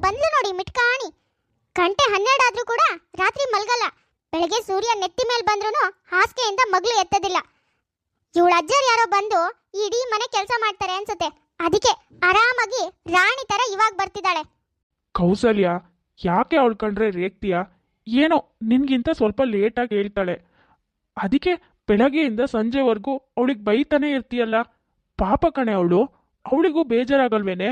ಬಂದ್ಲು ನೋಡಿ ಮಿಟ್ಕಾಣಿ. ಗಂಟೆ 12 ಆದ್ರೂ ಕೂಡ ರಾತ್ರಿ ಮಲ್ಗಲ್ಲ. ಬೆಳಗ್ಗೆ ಸೂರ್ಯ ನೆತ್ತಿ ಮೇಲೆ ಬಂದ್ರೂ ಹಾಸಿಗೆಯಿಂದ ಮಗ್ಳು ಎತ್ತದಿಲ್ಲ. ಇವಳ ಅಜ್ಜರು ಯಾರೋ ಬಂದು ಇಡೀ ಮನೆ ಕೆಲಸ ಮಾಡ್ತಾರೆ ಅನ್ಸುತ್ತೆ. ಅದಕ್ಕೆ ಆರಾಮಾಗಿ ರಾಣಿ ತರ ಇವಾಗ ಬರ್ತಿದ್ದಾಳೆ. ಕೌಸಲ್ಯ, ಯಾಕೆ ಅವಳು ಕಂಡ್ರೆ ರೇಗ್ತೀಯ? ಏನೋ ನಿನ್ಗಿಂತ ಸ್ವಲ್ಪ ಲೇಟಾಗಿ ಹೇಳ್ತಾಳೆ, ಅದಕ್ಕೆ ಬೆಳಗ್ಗೆಯಿಂದ ಸಂಜೆವರೆಗೂ ಅವಳಿಗೆ ಬೈತಾನೆ ಇರ್ತೀಯಲ್ಲ. ಪಾಪ ಕಣೆ ಅವಳು, ಅವಳಿಗೂ ಬೇಜಾರಾಗಲ್ವೇನೆ?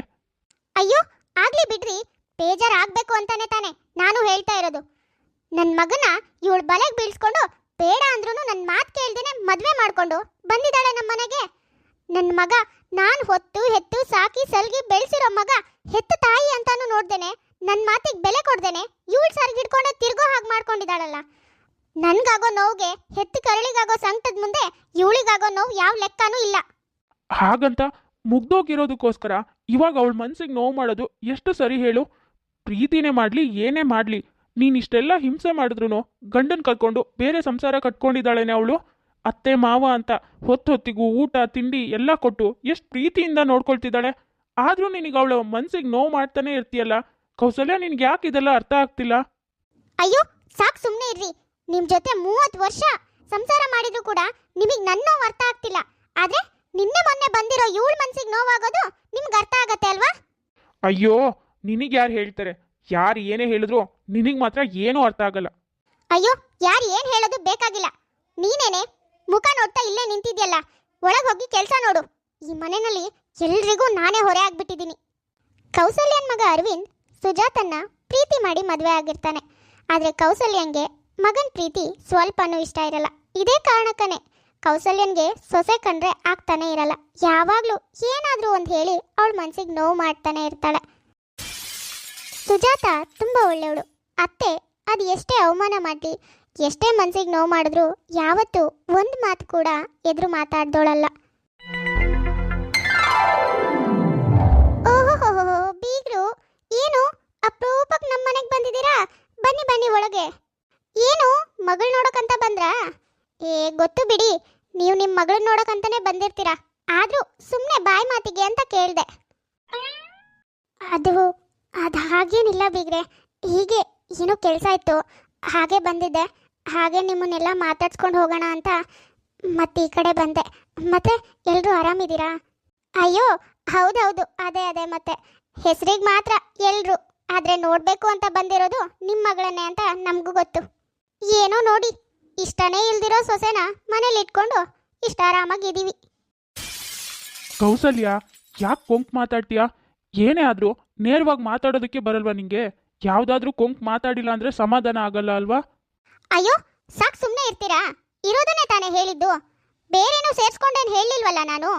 ಅಯ್ಯೋ ಆಗ್ಲಿ ಬಿಡ್ರಿ, ಬೇಜಾರಾಗ್ಬೇಕು ಅಂತಾನೆ ತಾನೆ ನಾನು ಹೇಳ್ತಾ ಇರೋದು. ನನ್ನ ಮಗನ ಇವಳ ಬಲೆಗೆ ಬೀಳ್ಸ್ಕೊಂಡು ಬೇಡ ಅಂದ್ರೂ ನನ್ನ ಮಾತು ಕೇಳ್ದೇನೆ ಮದ್ವೆ ಮಾಡ್ಕೊಂಡು ಬಂದಿದ್ದಾಳೆ ನಮ್ಮ ಮನೆಗೆ. ನನ್ನ ಮಗ ನಾನು ಹೊತ್ತು ಹೆತ್ತು ಸಾಕಿ ಸಲ್ಗಿ ಬೆಳೆಸಿರೋ ಮಗ, ಹೆತ್ತು ತಾಯಿ ಅಂತಾನು ನೋಡ್ದೇನೆ ನನ್ನ ಮಾತಿಗೆ ಬೆಲೆ ಕೊಡ್ದೇನೆ ಇವಳು ಸರ್ಗಿಡ್ಕೊಂಡೆ ತಿರ್ಗೋ ಹಾಗೆ ಮಾಡ್ಕೊಂಡಿದ್ದಾಳಲ್ಲ. ನನ್ಗಾಗೋ ನೋವಿಗೆ ಹೆತ್ತು ಕರಳಿಗಾಗೋ ಸಂಕಟದ ಮುಂದೆ ಇವಳಿಗಾಗೋ ನೋವು ಯಾವ ಲೆಕ್ಕನೂ ಇಲ್ಲ. ಹಾಗಂತ ಮುಗ್ದೋಗಿರೋದಕ್ಕೋಸ್ಕರ ಇವಾಗ ಅವಳ ಮನ್ಸಿಗೆ ನೋವು ಮಾಡೋದು ಎಷ್ಟು ಸರಿ ಹೇಳು? ಪ್ರೀತಿನೇ ಮಾಡಲಿ ಏನೇ ಮಾಡಲಿ, ನೀನಿಷ್ಟೆಲ್ಲ ಹಿಂಸೆ ಮಾಡಿದ್ರು ಗಂಡನ್ ಕರ್ಕೊಂಡು ಬೇರೆ ಸಂಸಾರ ಕಟ್ಕೊಂಡಿದ್ದಾಳೇನೆ ಅವಳು. ಅತ್ತೆ ಮಾವ ಅಂತ ಹೊತ್ತಿಗೂ ಊಟ ತಿಂಡಿ ಎಲ್ಲ ಕೊಟ್ಟು ಎಷ್ಟು ಪ್ರೀತಿಯಿಂದ ನೋಡ್ಕೊಳ್ತಿದ್ದಾಳೆ. ಆದರೂ ನಿನಗೆ ಅವಳ ಮನ್ಸಿಗೆ ನೋವು ಮಾಡ್ತಾನೆ ಇರ್ತೀಯಲ್ಲ ಕೌಸಲ್ಯ. ನಿನ್ಗೆ ಯಾಕೆ ಇದೆಲ್ಲ ಅರ್ಥ ಆಗ್ತಿಲ್ಲ? ಅಯ್ಯೋ ಸಾಕು ಸುಮ್ಮನೆ ಇರ್ರಿ. ನಿಮ್ ಜೊತೆ 30 ವರ್ಷ ಸಂಸಾರ ಮಾಡಿದ್ರು ಕೂಡ ನಿಮಗೆ ನನ್ನ ನೋವು ಅರ್ಥ ಆಗ್ತಿಲ್ಲ. ಆದ್ರೆ ನಿನ್ನೆ ಮೊನ್ನೆ ಬಂದಿರೋ ಇವಳ ಮನ್ಸಿಗೆ ನೋವಾಗೋದು ನಿಮ್ಗೆ ಅರ್ಥ ಆಗತ್ತೆ ಅಲ್ವಾ? ಅಯ್ಯೋ, ನಿನಗೆ ಯಾರು ಹೇಳ್ತಾರೆ? ಯಾರು ಏನೇ ಹೇಳಿದ್ರು ನಿನಗೆ ಮಾತ್ರ ಏನೂ ಅರ್ಥ ಆಗಲ್ಲ. ಅಯ್ಯೋ ಯಾರು ಏನು ಹೇಳೋದು ಬೇಕಾಗಿಲ್ಲ. ನೀನೇನೆ ಮುಖ ನೋಡ್ತಾ ಇಲ್ಲೇ ನಿಂತಿದ್ಯಲ್ಲ, ಒಳಗೆ ಹೋಗಿ ಕೆಲಸ ನೋಡು. ಈ ಮನೆಯಲ್ಲಿ ಎಲ್ರಿಗೂ ನಾನೇ ಹೊರೆ ಆಗ್ಬಿಟ್ಟಿದ್ದೀನಿ. ಕೌಸಲ್ಯನ್ ಮಗ ಅರವಿಂದ್ ಸುಜಾತನ್ನ ಪ್ರೀತಿ ಮಾಡಿ ಮದುವೆ ಆಗಿರ್ತಾನೆ. ಆದರೆ ಕೌಸಲ್ಯನ್ಗೆ ಮಗನ ಪ್ರೀತಿ ಸ್ವಲ್ಪನೂ ಇಷ್ಟ ಇರಲ್ಲ. ಇದೇ ಕಾರಣಕ್ಕನೇ ಕೌಸಲ್ಯನ್ಗೆ ಸೊಸೆ ಕಂಡ್ರೆ ಆಗ್ತಾನೆ ಇರಲ್ಲ. ಯಾವಾಗಲೂ ಏನಾದರೂ ಒಂದು ಹೇಳಿ ಅವಳ ಮನಸ್ಸಿಗೆ ನೋವು ಮಾಡ್ತಾನೆ ಇರ್ತಾಳೆ. ಸುಜಾತ ತುಂಬ ಒಳ್ಳೆಯವಳು. ಅತ್ತೆ ಅದು ಎಷ್ಟೇ ಅವಮಾನ ಮಾಡಲಿ, ಎಷ್ಟೇ ಮನಸ್ಸಿಗೆ ನೋವು ಮಾಡಿದ್ರು ಯಾವತ್ತೂ ಒಂದು ಮಾತು ಕೂಡ ಎದುರು ಮಾತಾಡ್ದೋಳಲ್ಲ. ಓಹೋ ಬೀಗ್ರು, ಏನು ಅಪರೂಪಕ್ಕೆ ನಮ್ಮ ಮನೆಗೆ ಬಂದಿದ್ದೀರಾ? ಬನ್ನಿ ಬನ್ನಿ ಒಳಗೆ. ಏನು ಮಗಳು ನೋಡೋಕಂತ ಬಂದ್ರಾ? ಗೊತ್ತು ಬಿಡಿ, ನೀವು ನಿಮ್ಮ ಮಗಳನ್ನ ನೋಡೋಕಂತಾನೆ ಬಂದಿರ್ತೀರಾ. ಆದರೂ ಸುಮ್ಮನೆ ಬಾಯಿ ಮಾತಿಗೆ ಅಂತ ಕೇಳಿದೆ. ಅದು ಹಾಗೇನಿಲ್ಲ ಬೀಗ್ರೆ, ಹೀಗೆ ಏನೋ ಕೆಲಸ ಇತ್ತು ಹಾಗೆ ಬಂದಿದ್ದೆ. ಹಾಗೆ ನಿಮ್ಮನ್ನೆಲ್ಲ ಮಾತಾಡ್ಸ್ಕೊಂಡು ಹೋಗೋಣ ಅಂತ ಮತ್ತೆ ಈ ಕಡೆ ಬಂದೆ. ಮತ್ತೆ ಎಲ್ಲರೂ ಆರಾಮಿದ್ದೀರಾ? ಅಯ್ಯೋ ಹೌದೌದು, ಅದೇ ಮತ್ತೆ ಹೆಸರಿಗೆ ಮಾತ್ರ ಎಲ್ಲರೂ, ಆದರೆ ನೋಡಬೇಕು ಅಂತ ಬಂದಿರೋದು ನಿಮ್ಮ ಮಗಳನ್ನೇ ಅಂತ ನಮಗೂ ಗೊತ್ತು. ಏನೋ ನೋಡಿ, ಇಷ್ಟನೇ ಇಲ್ದಿರೋ ಸೊಸೆನ ಮನೇಲಿ ಇಟ್ಕೊಂಡು ಇಷ್ಟ ಆರಾಮಾಗಿದ್ದೀವಿ. ಕೌಸಲ್ಯ, ಯಾಕೆ ಕೊಂಕ್ ಮಾತಾಡ್ತೀಯಾ? ಏನೇ ಆದರೂ ನೇರವಾಗಿ ಮಾತಾಡೋದಕ್ಕೆ ಬರಲ್ವಾ ನಿಂಗೆ? ಯಾವುದಾದ್ರೂ ಕೊಂಕ್ ಮಾತಾಡಿಲ್ಲ ಅಂದರೆ ಸಮಾಧಾನ ಆಗಲ್ಲ ಅಲ್ವಾ? ಅಯ್ಯೋ ಸಾಕು ಸುಮ್ಮನೆ ಇರ್ತೀರಾ? ಇರೋದನ್ನೇ ತಾನೇ ಹೇಳಿದ್ದು, ಬೇರೇನೂ ಸೇರಿಸ್ಕೊಂಡೇನು ಹೇಳಿಲ್ವಲ್ಲ ನಾನು.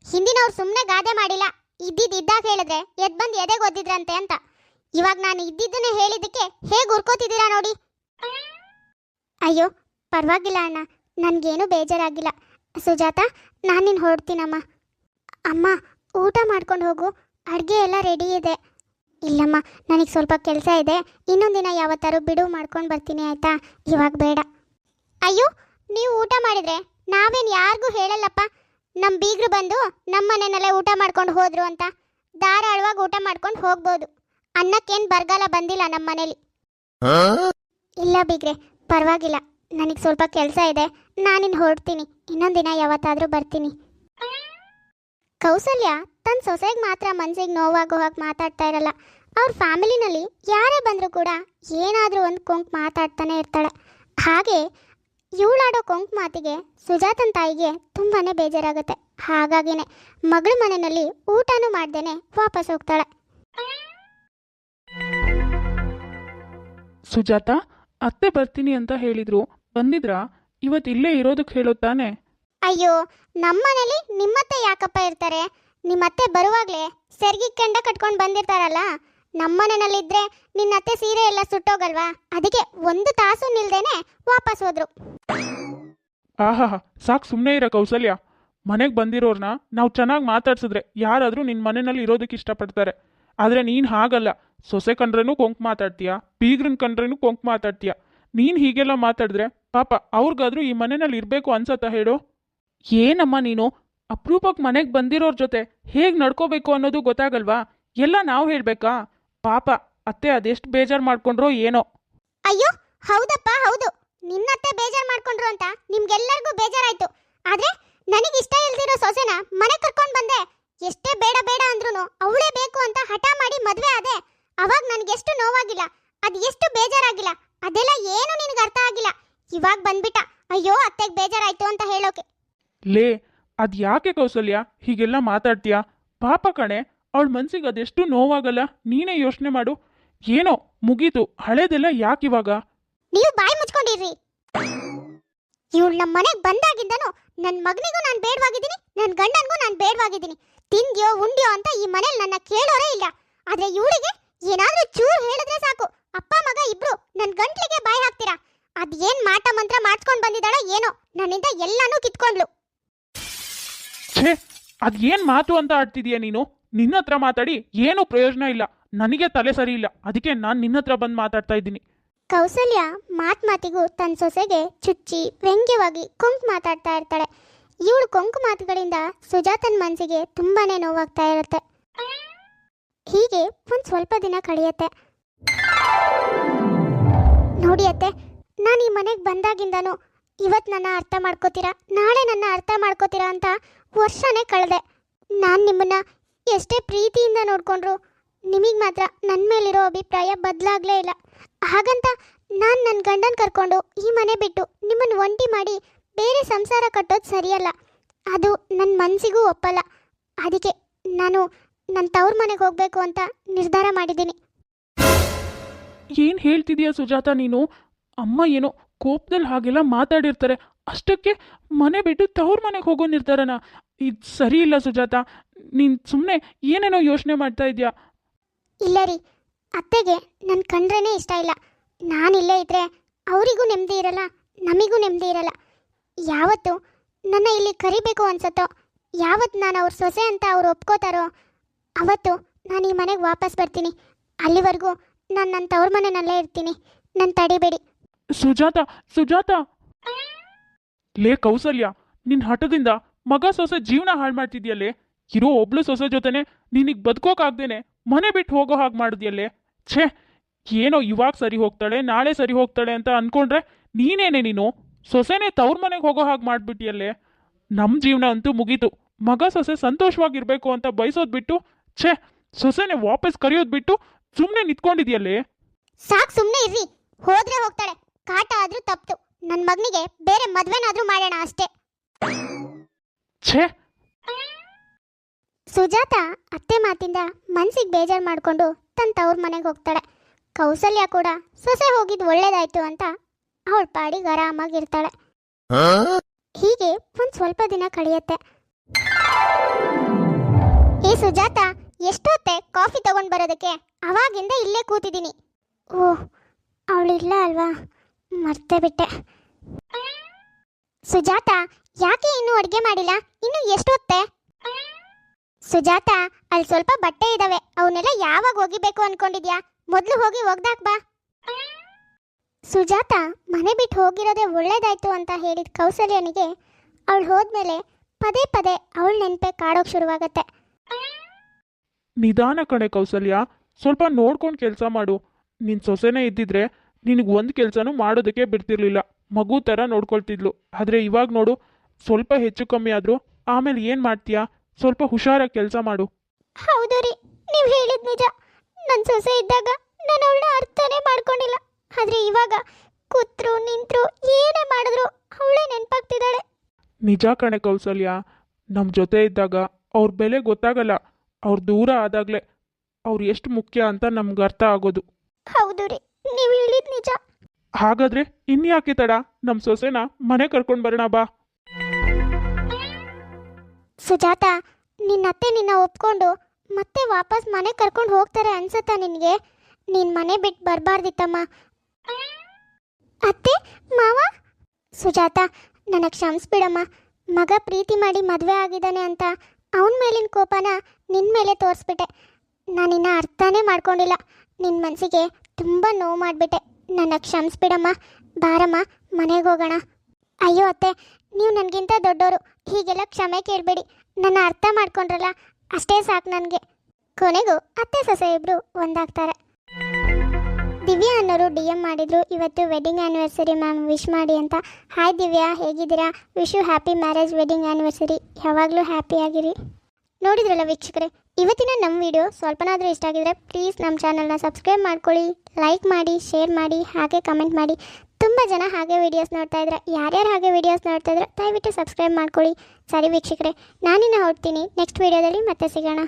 ಹಿಂದಿನವ್ರು ಸುಮ್ಮನೆ ಗಾದೆ ಮಾಡಿಲ್ಲ, ಇದ್ದಾಗ ಹೇಳಿದ್ರೆ ಎದ್ದು ಬಂದು ಎದೆಗೆ ಒದ್ದಿದ್ರಂತೆ ಅಂತ. ಇವಾಗ ನಾನು ಇದ್ದಿದ್ದನ್ನೇ ಹೇಳಿದ್ದಕ್ಕೆ ಹೇಗೆ ಉರ್ಕೋತಿದ್ದೀರಾ ನೋಡಿ. ಅಯ್ಯೋ ಪರವಾಗಿಲ್ಲ ಅಣ್ಣ, ನನಗೇನು ಬೇಜಾರಾಗಿಲ್ಲ. ಸುಜಾತ, ನಾನಿನ್ನು ಹೊರಡ್ತೀನಮ್ಮ. ಅಮ್ಮ ಊಟ ಮಾಡ್ಕೊಂಡು ಹೋಗು, ಅಡುಗೆ ಎಲ್ಲ ರೆಡಿ ಇದೆ. ಇಲ್ಲಮ್ಮ, ನನಗೆ ಸ್ವಲ್ಪ ಕೆಲಸ ಇದೆ, ಇನ್ನೊಂದು ದಿನ ಯಾವತ್ತಾರು ಬಿಡುವು ಮಾಡ್ಕೊಂಡು ಬರ್ತೀನಿ ಆಯಿತಾ? ಇವಾಗ ಬೇಡ. ಅಯ್ಯೋ ನೀವು ಊಟ ಮಾಡಿದರೆ ನಾವೇನು ಯಾರಿಗೂ ಹೇಳಲ್ಲಪ್ಪ. ನಮ್ಮ ಬೀಗರು ಬಂದು ನಮ್ಮ ಮನೆಯಲ್ಲೇ ಊಟ ಮಾಡ್ಕೊಂಡು ಹೋದ್ರು ಅಂತ ಧಾರಾಳವಾಗಿ ಊಟ ಮಾಡ್ಕೊಂಡು ಹೋಗ್ಬೋದು. ಅನ್ನಕ್ಕೇನು ಬರಗಾಲ ಬಂದಿಲ್ಲ ನಮ್ಮ ಮನೇಲಿ. ಇಲ್ಲ ಬೀಗ್ರೆ, ಪರವಾಗಿಲ್ಲ, ನನಗೆ ಸ್ವಲ್ಪ ಕೆಲಸ ಇದೆ, ನಾನಿನ್ನು ಹೊರಡ್ತೀನಿ. ಇನ್ನೊಂದು ದಿನ ಯಾವತ್ತಾದರೂ ಬರ್ತೀನಿ. ಕೌಸಲ್ಯ ತನ್ನ ಸೊಸೆಗೆ ಮಾತ್ರ ಮನಸ್ಸಿಗೆ ನೋವಾಗೋ ಹಾಗೆ ಮಾತಾಡ್ತಾ ಇರಲ್ಲ. ಅವ್ರ ಫ್ಯಾಮಿಲಿನಲ್ಲಿ ಯಾರೇ ಬಂದರೂ ಕೂಡ ಏನಾದರೂ ಒಂದು ಕೊಂಕು ಮಾತಾಡ್ತಾನೆ ಇರ್ತಾಳೆ. ಹಾಗೆ ಇವಳಾಡೋ ಕೊಂಕು ಮಾತಿಗೆ ಸುಜಾತನ ತಾಯಿಗೆ ತುಂಬಾ ಬೇಜಾರಾಗುತ್ತೆ. ಹಾಗಾಗಿನೇ ಮಗಳ ಮನೆಯಲ್ಲಿ ಊಟನೂ ಮಾಡ್ದೇನೆ ವಾಪಸ್ ಹೋಗ್ತಾಳೆ. ಸುಜಾತ, ಅತ್ತೆ ಬರ್ತೀನಿ ಅಂತ ಹೇಳಿದ್ರು, ಬಂದಿದ್ರಾ? ಇವತ್ತು ಇಲ್ಲೇ ಇರೋದಕ್ಕೆ ಹೇಳೋದು ತಾನೆ? ಅಯ್ಯೋ ನಮ್ಮನೇಲಿ ನಿಮ್ಮತ್ತೆ ಯಾಕಪ್ಪ ಇರ್ತಾರೆ? ನಿಮ್ಮತ್ತೆ ಬರುವಾಗಲೇ ಸೆರ್ಗಿ ಕೆಂಡ ಕಟ್ಕೊಂಡು ಬಂದಿರ್ತಾರಲ್ಲ. ನಮ್ಮನೆಯಲ್ಲಿದ್ದರೆ ನಿನ್ನತ್ತೆ ಸೀರೆ ಎಲ್ಲ ಸುಟ್ಟೋಗಲ್ವಾ? ಅದಕ್ಕೆ ಒಂದು ತಾಸು ನಿಲ್ದೇನೆ ವಾಪಸ್ ಹೋದ್ರು. ಆಹಾ, ಸಾಕು ಸುಮ್ಮನೆ ಇರೋ ಕೌಸಲ್ಯ. ಮನೆಗೆ ಬಂದಿರೋರ್ನ ನಾವು ಚೆನ್ನಾಗಿ ಮಾತಾಡ್ಸಿದ್ರೆ ಯಾರಾದರೂ ನಿನ್ನ ಮನೆಯಲ್ಲಿ ಇರೋದಕ್ಕೆ ಇಷ್ಟಪಡ್ತಾರೆ. ಆದರೆ ನೀನು ಹಾಗಲ್ಲ, ಸೊಸೆ ಕಂಡ್ರೇನು ಕೊಂಕು ಮಾತಾಡ್ತೀಯಾ, ಬೀಗ್ರನ್ ಕಂಡ್ರೇನು ಕೊಂಕು ಮಾತಾಡ್ತೀಯಾ. ನೀನು ಹೀಗೆಲ್ಲ ಮಾತಾಡಿದ್ರೆ ಪಾಪ ಅವ್ರಿಗಾದ್ರೂ ಈ ಮನೆಯಲ್ಲಿ ಇರಬೇಕು ಅನ್ಸತ್ತಾ ಹೇಳು? ಏನಮ್ಮ ನೀನು, ಅಪರೂಪಕ್ಕೆ ಮನೆಗೆ ಬಂದಿರೋರ ಜೊತೆ ಹೇಗೆ ನಡ್ಕೋಬೇಕು ಅನ್ನೋದು ಗೊತ್ತಾಗಲ್ವಾ? ಎಲ್ಲ ನಾವು ಹೇಳಬೇಕಾ? ಪಾಪ ಅತ್ತೆ ಅದೆಷ್ಟು ಬೇಜಾರು ಮಾಡ್ಕೊಂಡ್ರೋ ಏನೋ. ಅಯ್ಯೋ ಹೌದಪ್ಪ ಹೌದು, ನಿನ್ನತ್ತೆ ಬೇಜಾರು ಮಾಡ್ಕೊಂಡ್ರು ಅಂತ ನಿಮ್ಗೆಲ್ಲರಿಗೂ ಬೇಜಾರಾಯ್ತು. ಆದ್ರೆ ನನಗೆ ಇಷ್ಟ ಇಲ್ದಿರೋ ಸೊಸೆನ ಮನೆ ಕರ್ಕೊಂಡು ಬಂದೆ. ಎಷ್ಟೇ ಬೇಡ ಬೇಡ ಅಂದ್ರೂ ಅವಳೇ ಬೇಕು ಅಂತ ಹಠ ಮಾಡಿ ಮದುವೆ ಆದೆ. ಅವಾಗ ನನಗೆಷ್ಟು ನೋವಾಗಿಲ್ಲ, ಅದು ಎಷ್ಟು ಬೇಜಾರಾಗಿಲ್ಲ, ಅದೆಲ್ಲ ಏನು ನಿನಗೆ ಅರ್ಥ ಆಗಿಲ್ಲ. ಇವಾಗ ಬಂದ್ಬಿಟ್ಟ ಅಯ್ಯೋ ಅತ್ತೆಗೆ ಬೇಜಾರಾಯ್ತು ಅಂತ ಹೇಳೋಕೆ. ಲೇ ಅದು ಯಾಕೆ ಕೌಸಲ್ಯ ಹೀಗೆಲ್ಲ ಮಾತಾಡ್ತೀಯಾ? ಪಾಪ ಕಣೆ, ಅವಳ ಮನ್ಸಿಗೆ ಅದೆಷ್ಟು ನೋವಾಗಲ್ಲ, ನೀನೇ ಯೋಚನೆ ಮಾಡು. ಏನೋ ಮುಗೀತು, ಹಳೇದೆಲ್ಲ ಯಾಕಿವಾಗ? ನೀವು ಬಾಯಿ ಮುಚ್ಕೊಂಡಿರ್ರಿ. ಇವಳು ನಮ್ಮ ಮನೆಗೆ ಬಂದಾಗಿಂದನು ನನ್ನ ಮಗನಿಗೂ ನಾನು ಬೇಡವಾಗಿದ್ದೀನಿ, ನನ್ನ ಗಂಡನಿಗೂ ನಾನು ಬೇಡವಾಗಿದ್ದೀನಿ. ತಿಂದ್ಯೋ ಉಂಡ್ಯೋ ಅಂತ ಈ ಮನೇಲಿ ನನ್ನ ಕೇಳೋರೇ ಇಲ್ಲ. ಆದ್ರೆ ಇವಳಿಗೆ ಏನಾದ್ರೂ ಚೂರು ಹೇಳಿದ್ರೆ ಸಾಕು, ಅಪ್ಪ ಮಗ ಇಬ್ರು ನನ್ನ ಗಂಟ್ಲಿಗೆ ಬಾಯಿ ಹಾಕ್ತೀರಾ. ಅದೇನ್ ಮಾಟ ಮಂತ್ರ ಮಾಡ್ಸ್ಕೊಂಡು ಬಂದಿದ್ದಾಳೋ ಏನೋ, ನನ್ನಿಂದ ಎಲ್ಲಾನು ಕಿತ್ಕೊಂಡ್ಲು. ಛೇ, ಅದೇನು ಮಾತು ಅಂತ ಆಡ್ತಿದೀಯ ನೀನು? ನಿನ್ನ ಹತ್ರ ಮಾತಾಡಿ ಏನೂ ಪ್ರಯೋಜನ ಇಲ್ಲ. ನನಗೆ ತಲೆ ಸರಿ ಇಲ್ಲ, ಅದಕ್ಕೆ ನಾನು ನಿನ್ನ ಹತ್ರ ಬಂದು ಮಾತಾಡ್ತಾ ಇದ್ದೀನಿ. ಕೌಸಲ್ಯ ಮಾತಿಗೂ ತನ್ನ ಸೊಸೆಗೆ ಚುಚ್ಚಿ ವ್ಯಂಗ್ಯವಾಗಿ ಕೊಂಕು ಮಾತಾಡ್ತಾ ಇರ್ತಾಳೆ. ಇವಳು ಕೊಂಕು ಮಾತುಗಳಿಂದ ಸುಜಾತನ ಮನಸ್ಸಿಗೆ ತುಂಬಾನೇ ನೋವಾಗ್ತಾ ಇರುತ್ತೆ. ಹೀಗೆ ಒಂದು ಸ್ವಲ್ಪ ದಿನ ಕಳೆಯುತ್ತೆ. ನೋಡಿ ಅತ್ತೆ, ನಾನು ಈ ಮನೆಗೆ ಬಂದಾಗಿಂದನು ಇವತ್ತು ನನ್ನ ಅರ್ಥ ಮಾಡ್ಕೋತೀರಾ, ನಾಳೆ ನನ್ನ ಅರ್ಥ ಮಾಡ್ಕೋತೀರಾ ಅಂತ ವರ್ಷನೇ ಕಳೆದೆ. ನಾನು ನಿಮ್ಮನ್ನ ಎಷ್ಟೇ ಪ್ರೀತಿಯಿಂದ ನೋಡ್ಕೊಂಡ್ರು ನಿಮಗೆ ಮಾತ್ರ ನನ್ನ ಮೇಲಿರೋ ಅಭಿಪ್ರಾಯ ಬದಲಾಗಲೇ ಇಲ್ಲ. ಹಾಗಂತ ನಾನು ನನ್ನ ಗಂಡನ ಕರ್ಕೊಂಡು ಈ ಮನೆ ಬಿಟ್ಟು ನಿಮ್ಮನ್ನು ಒಂಟಿ ಮಾಡಿ ಬೇರೆ ಸಂಸಾರ ಕಟ್ಟೋದು ಸರಿಯಲ್ಲ. ಅದು ನನ್ನ ಮನಸ್ಸಿಗೂ ಒಪ್ಪಲ್ಲ. ಅದಕ್ಕೆ ನಾನು ನನ್ನ ತವ್ರ ಮನೆಗೆ ಹೋಗಬೇಕು ಅಂತ ನಿರ್ಧಾರ ಮಾಡಿದ್ದೀನಿ. ಏನು ಹೇಳ್ತಿದೀಯ ಸುಜಾತ ನೀನು? ಅಮ್ಮ ಏನೋ ಕೋಪದಲ್ಲಿ ಹಾಗೆಲ್ಲ ಮಾತಾಡಿರ್ತಾರೆ, ಅಷ್ಟಕ್ಕೆ ಮನೆ ಬಿಟ್ಟು ತವ್ರ ಮನೆಗೆ ಹೋಗೋ ನಿರ್ಧಾರನ? ಇದು ಸರಿ ಇಲ್ಲ ಸುಜಾತ, ನೀನು ಸುಮ್ಮನೆ ಏನೇನೋ ಯೋಚನೆ ಮಾಡ್ತಾ ಇದೆಯಾ. ಇಲ್ಲ ರೀ, ಅತ್ತೆಗೆ ನನ್ನ ಕಂಡ್ರೇ ಇಷ್ಟ ಇಲ್ಲ. ನಾನಿಲ್ಲೇ ಇದ್ದರೆ ಅವರಿಗೂ ನೆಮ್ಮದಿ ಇರಲ್ಲ, ನಮಗೂ ನೆಮ್ಮದಿ ಇರಲ್ಲ. ಯಾವತ್ತು ನನ್ನ ಇಲ್ಲಿ ಕರಿಬೇಕು ಅನ್ಸತ್ತೋ, ಯಾವತ್ತು ನಾನು ಅವ್ರ ಸೊಸೆ ಅಂತ ಅವ್ರು ಒಪ್ಕೋತಾರೋ ಅವತ್ತು ನಾನು ಈ ಮನೆಗೆ ವಾಪಸ್ ಬರ್ತೀನಿ. ಅಲ್ಲಿವರೆಗೂ ನಾನು ನನ್ನ ತವ್ರ ಮನೆಯಲ್ಲೇ ಇರ್ತೀನಿ. ನನ್ನ ತಡಿಬೇಡಿ. ಸುಜಾತ ಸುಜಾತ, ಲೇ ಕೌಸಲ್ಯ, ನಿನ್ನ ಹಠದಿಂದ ಮಗ ಸೊಸೆ ಜೀವನ ಹಾಳು ಮಾಡ್ತಿದ್ಯಲ್ಲೇ. ಇರೋ ಒಬ್ಳು ಸೊಸೆ ಜೊತೆನೆ ನಿನಗೆ ಬದುಕೋಕಾಗ್ದೇನೆ ಮನೆ ಬಿಟ್ಟು ಹೋಗೋ ಹಾಗೆ ಮಾಡಿದ್ಯಲ್ಲೇ. ಛೇ, ಏನೋ ಇವಾಗ ಸರಿ ಹೋಗ್ತಾಳೆ ನಾಳೆ ಸರಿ ಹೋಗ್ತಾಳೆ ಅಂತ ಅನ್ಕೊಂಡ್ರೆ ನೀನೇನೆ ನೀನು ಸೊಸೆನೇ ತವ್ರ ಮನೆಗೆ ಹೋಗೋ ಹಾಗೆ ಮಾಡಿಬಿಟ್ಟಿಯಲ್ಲೇ. ನಮ್ಮ ಜೀವನ ಅಂತೂ ಮುಗೀತು. ಮಗ ಸೊಸೆ ಸಂತೋಷವಾಗಿರ್ಬೇಕು ಅಂತ ಬಯಸೋದು ಬಿಟ್ಟು, ಛೇ, ಸೊಸೆನೆ ವಾಪಸ್ ಕರೆಯೋದು ಬಿಟ್ಟು ಸುಮ್ಮನೆ ನಿಂತ್ಕೊಂಡಿದ್ಯಲ್ಲೇ. ಸಾಕು, ಸುಮ್ಮನೆ ಇರ್ರಿ. ಹೋದ್ರೆ ಹೋಗ್ತಾಳೆ, ಕಾಟ ಆದ್ರೂ ತಪ್ತು. ನನ್ನ ಮಗನಿಗೆ ಬೇರೆ ಮದ್ವೆನಾದ್ರೂ ಮಾಡೋಣ ಅಷ್ಟೇ. ಛೇ, ಸುಜಾತ ಅತ್ತೆ ಮಾತಿಂದ ಮನ್ಸಿಗೆ ಬೇಜಾರು ಮಾಡಿಕೊಂಡು ತನ್ನ ತವ್ರ ಮನೆಗೆ ಹೋಗ್ತಾಳೆ. ಕೌಸಲ್ಯ ಕೂಡ ಸೊಸೆ ಹೋಗಿದ್ದು ಒಳ್ಳೇದಾಯ್ತು ಅಂತ ಅವಳ ಪಾಡಿಗೆ ಆರಾಮಾಗಿರ್ತಾಳೆ. ಹೀಗೆ ಒಂದು ಸ್ವಲ್ಪ ದಿನ ಕಳೆಯುತ್ತೆ. ಏ ಸುಜಾತ, ಎಷ್ಟೊತ್ತೆ ಕಾಫಿ ತಗೊಂಡು ಬರೋದಕ್ಕೆ? ಅವಾಗಿಂದ ಇಲ್ಲೇ ಕೂತಿದ್ದೀನಿ. ಓಹ್, ಅವಳಿಲ್ಲ ಅಲ್ವಾ, ಮರ್ತೇ ಬಿಟ್ಟೆ. ಸುಜಾತ, ಯಾಕೆ ಇನ್ನೂ ಅಡುಗೆ ಮಾಡಿಲ್ಲ? ಇನ್ನು ಎಷ್ಟೊತ್ತೆ? ಸುಜಾತ, ಅಲ್ಲಿ ಸ್ವಲ್ಪ ಬಟ್ಟೆ ಇದಾವೆ, ಅವನ್ನೆಲ್ಲ ಯಾವಾಗ ಒಗಿಬೇಕು ಅನ್ಕೊಂಡಿದ್ಯಾ? ಮೊದಲು ಹೋಗಿ ಒಗ್ದಾಕ್ ಬಾ. ಸುಜಾತ ಮನೆ ಬಿಟ್ಟು ಹೋಗಿರೋದೇ ಒಳ್ಳೇದಾಯ್ತು ಅಂತ ಹೇಳಿದ ಕೌಸಲ್ಯನಿಗೆ ಅವಳು ಹೋದ್ಮೇಲೆ ಪದೇ ಪದೇ ಅವಳ ನೆನಪೆ ಕಾಡೋಕೆ ಶುರುವಾಗತ್ತೆ. ನಿಧಾನ ಕಣೆ ಕೌಸಲ್ಯ, ಸ್ವಲ್ಪ ನೋಡ್ಕೊಂಡು ಕೆಲಸ ಮಾಡು. ನಿನ್ನ ಸೊಸೆನೇ ಇದ್ದಿದ್ರೆ ನಿನಗೆ ಒಂದು ಕೆಲಸನೂ ಮಾಡೋದಕ್ಕೆ ಬಿಡ್ತಿರ್ಲಿಲ್ಲ, ಮಗು ಥರ ನೋಡ್ಕೊಳ್ತಿದ್ಲು. ಆದರೆ ಇವಾಗ ನೋಡು, ಸ್ವಲ್ಪ ಹೆಚ್ಚು ಕಮ್ಮಿ ಆದರೂ ಆಮೇಲೆ ಏನು ಮಾಡ್ತೀಯಾ? ಸ್ವಲ್ಪ ಹುಷಾರಾಗಿ ಕೆಲಸ ಮಾಡು. ಹೌದು ರೀ, ನೀವು ಹೇಳಿದ ನಿಜ. ನನ್ನ ಸೊಸೆ ಇದ್ದಾಗ ನಾನು ಅವಳನ್ನ ಅರ್ಥನೇ ಮಾಡ್ಕೊಂಡಿಲ್ಲ. ಆದರೆ ಇವಾಗ ಕೂತ್ರು ನಿಂತರು ಏನೇ ಮಾಡಿದ್ರು ಅವಳೇ ನೆನಪಾಗ್ತಿದ್ದಾಳೆ. ನಿಜ ಕಣೆ ಕೌಸಲ್ಯ, ನಮ್ಮ ಜೊತೆ ಇದ್ದಾಗ ಅವ್ರ ಬೆಲೆ ಗೊತ್ತಾಗಲ್ಲ, ಅವ್ರು ದೂರ ಆದಾಗಲೇ ಅವ್ರು ಎಷ್ಟು ಮುಖ್ಯ ಅಂತ ನಮ್ಗೆ ಅರ್ಥ ಆಗೋದು. ಹೌದು ರೀ, ನೀವು ಹೇಳಿದ ನಿಜ. ಹಾಗಾದ್ರೆ ಇನ್ಯಾಕೆ ತಡ, ನಮ್ಮ ಸೊಸೆನ ಮನೆ ಕರ್ಕೊಂಡು ಬರೋಣ ಬಾ. ಸುಜಾತ, ನಿನ್ನತ್ತೆ ನಿನ್ನ ಒಪ್ಕೊಂಡು ಮತ್ತೆ ವಾಪಸ್ ಮನೆ ಕರ್ಕೊಂಡು ಹೋಗ್ತಾರೆ ಅನ್ಸುತ್ತಾ ನಿನಗೆ? ನೀನು ಮನೆ ಬಿಟ್ಟು ಬರಬಾರ್ದಿತ್ತಮ್ಮ. ಅತ್ತೆ, ಮಾವ. ಸುಜಾತ, ನನಗೆ ಕ್ಷಮಿಸ್ಬಿಡಮ್ಮ. ಮಗ ಪ್ರೀತಿ ಮಾಡಿ ಮದುವೆ ಆಗಿದ್ದಾನೆ ಅಂತ ಅವನ ಮೇಲಿನ ಕೋಪನ ನಿನ್ನ ಮೇಲೆ ತೋರಿಸ್ಬಿಟ್ಟೆ. ನಾನಿನ್ನ ಅರ್ಥನೇ ಮಾಡ್ಕೊಂಡಿಲ್ಲ. ನಿನ್ನ ಮನಸ್ಸಿಗೆ ತುಂಬ ನೋವು ಮಾಡಿಬಿಟ್ಟೆ. ನನಗೆ ಕ್ಷಮಿಸ್ಬಿಡಮ್ಮ. ಬಾರಮ್ಮ, ಮನೆಗೆ ಹೋಗೋಣ. ಅಯ್ಯೋ ಅತ್ತೆ, ನೀವು ನನಗಿಂತ ದೊಡ್ಡವರು, ಹೀಗೆಲ್ಲ ಕ್ಷಮೆ ಕೇಳಬೇಡಿ. ನನ್ನ ಅರ್ಥ ಮಾಡ್ಕೊಂಡ್ರಲ್ಲ, ಅಷ್ಟೇ ಸಾಕು ನನಗೆ. ಕೊನೆಗೂ ಅತ್ತೆ ಸೊಸೆ ಇಬ್ಬರು ಒಂದಾಗ್ತಾರೆ. ದಿವ್ಯಾ ಅನ್ನೋರು ಡಿ ಎಮ್ ಮಾಡಿದ್ರು, ಇವತ್ತು ವೆಡ್ಡಿಂಗ್ ಆ್ಯನಿವರ್ಸರಿ ಮ್ಯಾಮ್ ವಿಶ್ ಮಾಡಿ ಅಂತ. ಹಾಯ್ ದಿವ್ಯಾ, ಹೇಗಿದ್ದೀರಾ? Wish you happy marriage wedding anniversary. ಯಾವಾಗಲೂ ಹ್ಯಾಪಿಯಾಗಿರಿ. ನೋಡಿದ್ರಲ್ಲ ವೀಕ್ಷಕರೇ, ಇವತ್ತಿನ ನಮ್ಮ ವಿಡಿಯೋ ಸ್ವಲ್ಪನಾದರೂ ಇಷ್ಟ ಆಗಿದ್ರೆ ಪ್ಲೀಸ್ ನಮ್ಮ ಚಾನಲ್ನ ಸಬ್ಸ್ಕ್ರೈಬ್ ಮಾಡ್ಕೊಳ್ಳಿ, ಲೈಕ್ ಮಾಡಿ, ಶೇರ್ ಮಾಡಿ, ಹಾಗೆ ಕಮೆಂಟ್ ಮಾಡಿ. ತುಂಬ ಜನ ಹಾಗೆ ವೀಡಿಯೋಸ್ ನೋಡ್ತಾ ಇದ್ರೆ, ಯಾರ್ಯಾರು ಹಾಗೆ ವೀಡಿಯೋಸ್ ನೋಡ್ತಾ ಇದ್ರೆ ದಯವಿಟ್ಟು ಸಬ್ಸ್ಕ್ರೈಬ್ ಮಾಡ್ಕೊಳ್ಳಿ. ಸರಿ ವೀಕ್ಷಕರೇ, ನಾನಿನ್ನ ಹೊರಡ್ತೀನಿ. ನೆಕ್ಸ್ಟ್ ವೀಡಿಯೋದಲ್ಲಿ ಮತ್ತೆ ಸಿಗೋಣ.